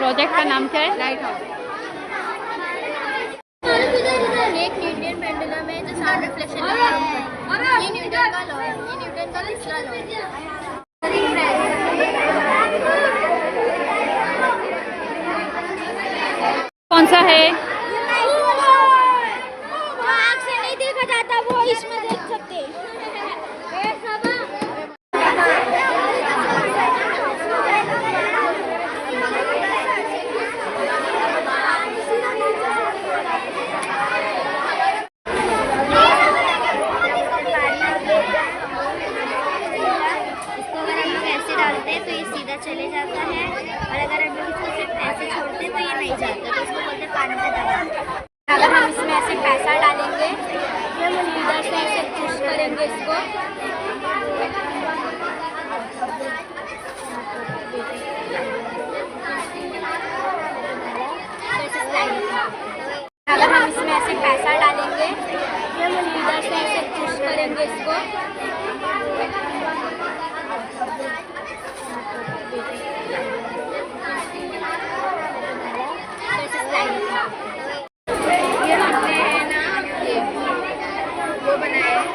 Project का नाम क्या है? Light house. एक न्यूटन पेंडुलम है जो साउंड रिफ्लेक्शन का काम करता है। ये न्यूटन का लॉ है। ये न्यूटन का तीसरा लॉ है। कौन सा है? जो आँख से नहीं देखा जाता वो इसमें देख सकते हैं। चले जाता है और अगर हम लोग इसको सिर्फ ऐसे छोड़ते तो ये नहीं जाता, तो इसको बोलते पानी का दबाव। अगर हम इसमें ऐसे पैसा डालेंगे हम इधर से ऐसे पुश करेंगे इसको, अगर हम इसमें ऐसे पैसा डालेंगे हम इधर से ऐसे पुश करेंगे इसको, ये हमने ना वो बनाया है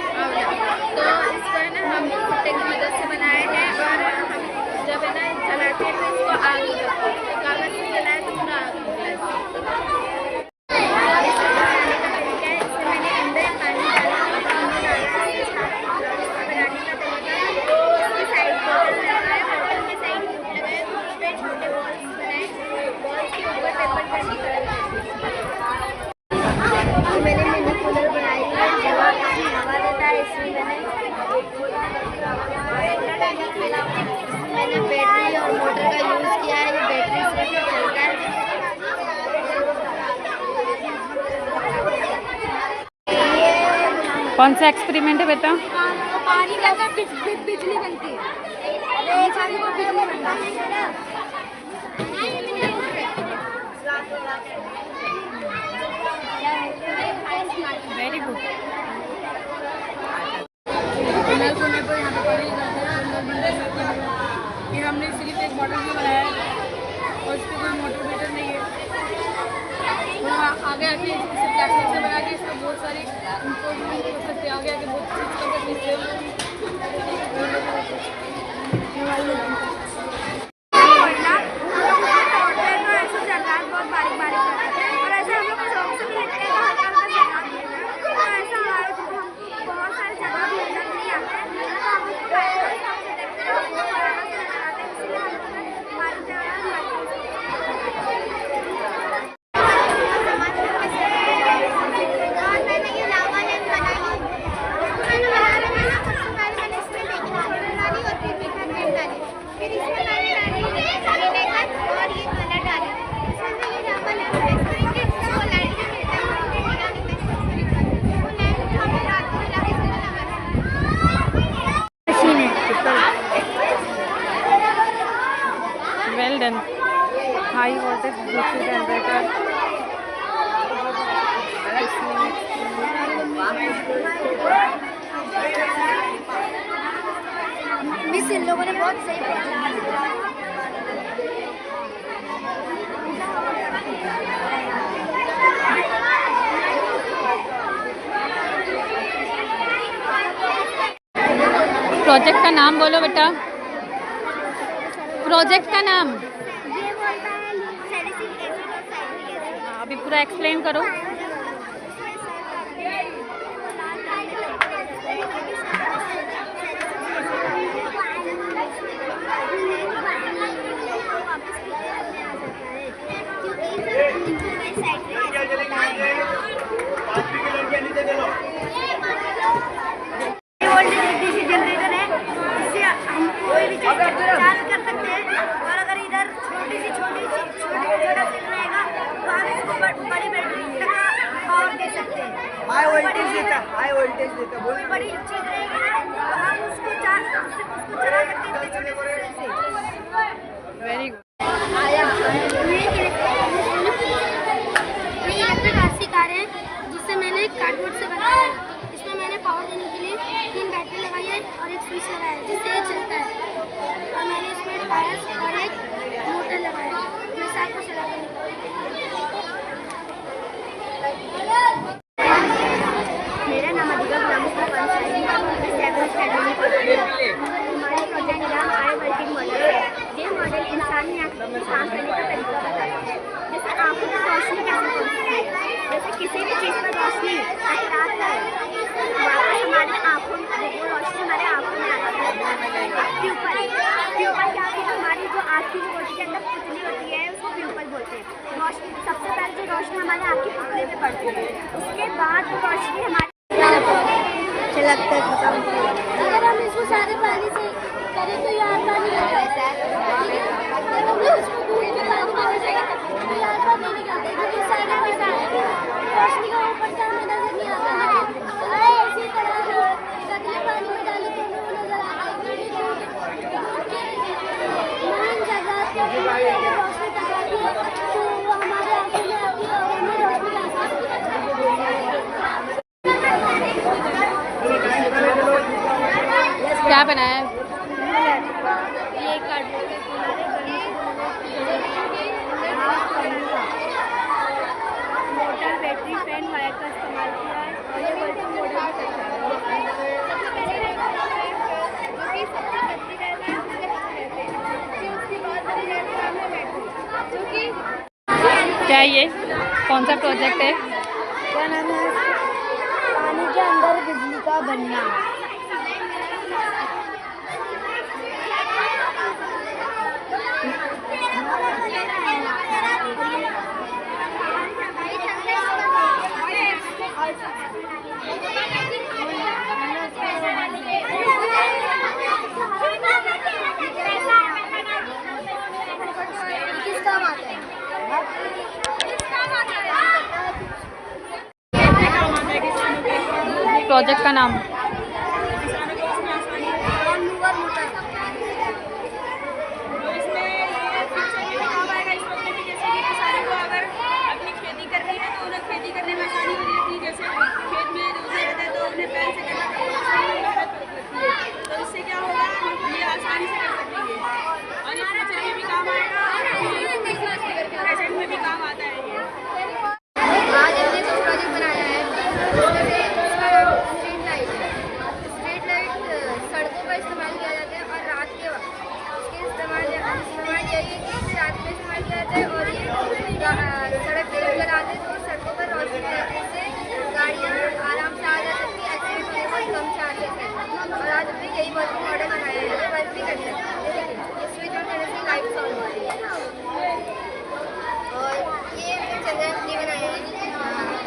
तो इसको है ना हम भुट्टे की मदद से बनाए हैं और हम जब है ना जलाते हैं तो इसको आग लगती है। कागज से जलाए तो पूरा आग लगता है। इसमें मैंने अंदर पानी डाला बनाने का तरीका साइड पर लगाया, बर्तन के साइड लगाया, उस पर छोटे बॉल्स बनाए, बॉल्स के ऊपर पेपर कर दिया। मैंने मिनी कूलर बनाई है जब हवा देता है। इसमें मैंने बैटरी और मोटर का यूज़ किया है। ये बैटरी से चलता है। कौन सा एक्सपेरिमेंट है बेटा? पानी लगा बिजली बनती है। बिजली बनती है। Very good. कोने पर यहाँ पे कि हमने सिर्फ एक मॉडल भी बनाया है और इस पर कोई मोटर मीटर नहीं है। और आगे आके इसे प्लास्टिक से बना के इसमें बहुत सारी इम्प्रूवमेंट हो सकते हैं। आगे आके बहुत चीज़ कर सकते हैं। Well done. High voltage DC generator. Miss इन लोगों ने बहुत सही प्रोजेक्ट का नाम बोलो बेटा। प्रोजेक्ट का नाम अभी पूरा एक्सप्लेन करो। जनरेटर है, इससे हम कोई भी चीज चार्ज कर सकते हैं। और अगर इधर छोटा सेल रहेगा तो हम इसको बड़ी बैटरी तक पावर दे सकते हैं। हाई वोल्टेज देता कोई बड़ी चीज रहेगी ना तो हम उसको चला सकते हैं छोटे सेल से। Very good. ये इलेक्ट्रिक आरसी कार है जिससे मैंने कार्डबोर्ड से बनाया है। इसमें मैंने पावर देने के लिए 3 बैटरी लगाई है और एक स्विच लगाया है जिससे ये चलता है। और मैंने इसमें टायर्स और एक मोटर लगाया है। मैं आपको काम करने का तरीका बताया है। जैसे आंखों की रोशनी कैसे होती है, जैसे किसी भी चीज़ पर रोशनी अगर रात है वापस हमारे आंखों में वो रोशनी हमारे आंखों में आती है। प्यूपल क्या है, हमारी जो आँख की जो रोशनी के अंदर पुतली होती है उसको प्यूपल बोलते हैं। रोशनी सबसे पहले जो रोशनी हमारे आँख की पुतली पे पड़ती है, उसके बाद वो रोशनी हमारे लगता है खत्म। अगर हम इसको सारे पानी से करें तो यार पानी निकलता है, अगर हम इसको दूध के पानी में जाएगा तो यार पानी निकलता है, क्योंकि सारे पानी रोशनी का ऊपर से हमें नजर नहीं आता है। इसी तरह गंदे पानी में डाले तो हमें वो नजर आता है, क्योंकि दूध के मेन जगह पे रोशनी टकराती है तो वो हमारे आंखों में आती है और हमें रोशनी का एहसास होता है। क्या बनाया है? ये cardboard motor battery fan wire का इस्तेमाल किया है और ये वर्किंग मॉडल भी करता है। जो कि सबसे पतली रहता है उसके पीछे रहते हैं, फिर उसके बाद बड़ी रहती है बैटरी, जो कि क्या ये कौन सा प्रोजेक्ट है? क्या नाम है? पानी के अंदर बिजली का बनना। किस काम आता है? प्रोजेक्ट का नाम? आज हमने कुछ प्रोजेक्ट बनाया है, स्ट्रीट लाइट सड़कों पर इस्तेमाल किया जाता है और रात के वक्त इसके इस्तेमाल यही है कि रात में इस्तेमाल किया जाता है और ये सड़क पे लगाते हैं तो सड़कों पर रोशनी रहने से गाड़ियाँ आराम से आ जा सकती है, एक्सीडेंट होने बहुत कम चांसेस है। और आज हमने यही वर्किंग मॉडल बनाया है, ये वर्क भी करते हैं। ये स्विच ऑन करने से लाइट ऑन होती है। और ये चंद्रयान 3 बनाया है।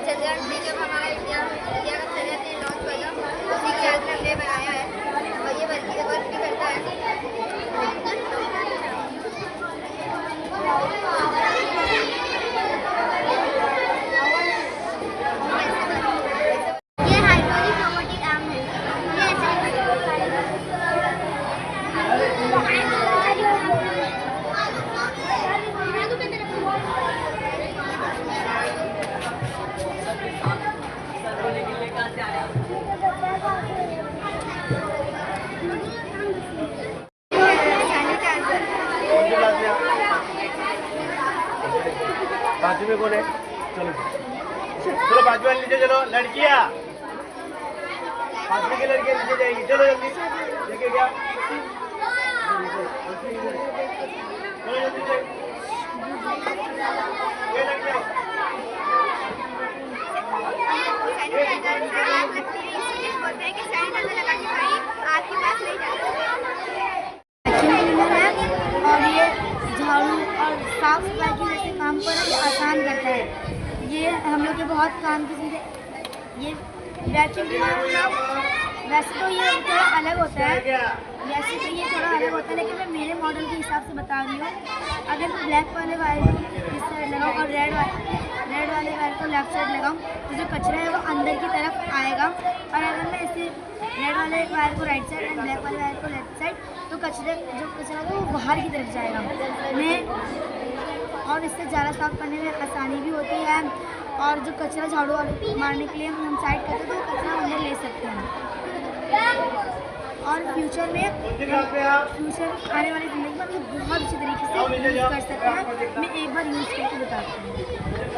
चंद्रयान 3 जब हमारा इंडिया का चंद्रयान 3 लॉन्च हुआ था उसी के याद में हमने बनाया है और ये वर्क भी करता है। ये हाइड्रोलिक रोबोटिक आर्म है। ये बाजू में कौन है? चलो चलो बाजू वाले नीचे चलो, लड़कियाँ बाजू की लड़कियाँ नीचे जाएगी, चलो जल्दी देखे क्या चलो जल्दी से ये लड़कियाँ बोलते हैं कि सैनिटाइजर लगा के भाई आपके पास नहीं जाता। और ये झाड़ू और साफ सफाई के जैसे काम को ना ये आसान करता है। ये हम लोग के बहुत काम की चीज़ें। ये वैक्यूम क्लीनर वैसे तो ये थोड़ा अलग होता है, वैसे तो ये थोड़ा अलग होता है, लेकिन मैं मेरे मॉडल के हिसाब से बता रही हूँ। अगर मैं ब्लैक वाले वायर को इस साइड लगाऊँ और रेड वाले वायर को लेफ्ट साइड लगाऊँ तो जो कचरा है वो अंदर की तरफ आएगा, और अगर मैं इसे रेड वाले वायर को राइट साइड एंड ब्लैक वाले वायर को लेफ्ट साइड तो कचरा है वो बाहर की तरफ जाएगा। और इससे ज़्यादा साफ करने में आसानी भी होती है, और जो कचरा झाड़ू मारने के लिए हम साइड करते हैं तो वो कचरा अंदर ले सकते हैं। और फ्यूचर आने वाली ज़िंदगी में हम बहुत अच्छे तरीके से यूज़ कर सकते हैं। मैं एक बार यूज़ करके बताती हूँ।